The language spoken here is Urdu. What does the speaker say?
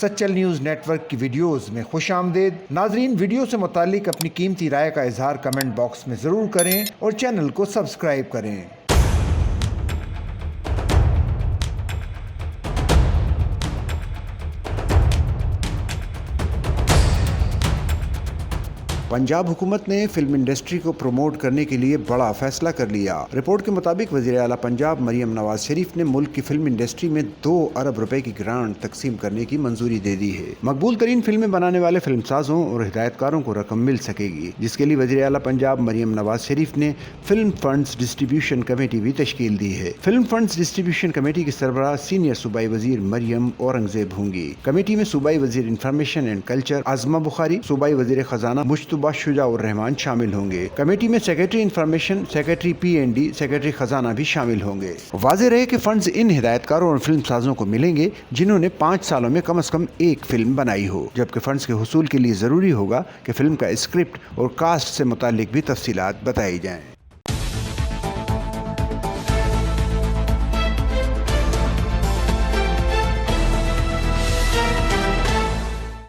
سچل نیوز نیٹ ورک کی ویڈیوز میں خوش آمدید۔ ناظرین، ویڈیو سے متعلق اپنی قیمتی رائے کا اظہار کمنٹ باکس میں ضرور کریں اور چینل کو سبسکرائب کریں۔ پنجاب حکومت نے فلم انڈسٹری کو پروموٹ کرنے کے لیے بڑا فیصلہ کر لیا۔ رپورٹ کے مطابق وزیر اعلیٰ پنجاب مریم نواز شریف نے ملک کی فلم انڈسٹری میں 2 ارب روپے کی گرانٹ تقسیم کرنے کی منظوری دے دی ہے۔ مقبول ترین فلمیں بنانے والے فلم سازوں اور ہدایت کاروں کو رقم مل سکے گی، جس کے لیے وزیر اعلیٰ پنجاب مریم نواز شریف نے فلم فنڈز ڈسٹریبیوشن کمیٹی بھی تشکیل دی ہے۔ فلم فنڈز ڈسٹریبیوشن کمیٹی کی سربراہ سینئر صوبائی وزیر مریم اورنگزیب ہوں گی۔ کمیٹی میں صوبائی وزیر انفارمیشن اینڈ کلچر عظمہ بخاری، صوبائی وزیر خزانہ مجتبیٰ شجاع الرحمان شامل ہوں گے۔ کمیٹی میں secretary information, secretary P&D، secretary خزانہ بھی شامل ہوں گے۔ واضح رہے کہ فنڈز ان ہدایت کاروں اور فلم سازوں کو ملیں گے جنہوں نے 5 سالوں میں کم از کم ایک فلم بنائی ہو، جبکہ فنڈز کے حصول کے لیے ضروری ہوگا کہ فلم کا اسکرپٹ اور کاسٹ سے متعلق بھی تفصیلات بتائی جائیں۔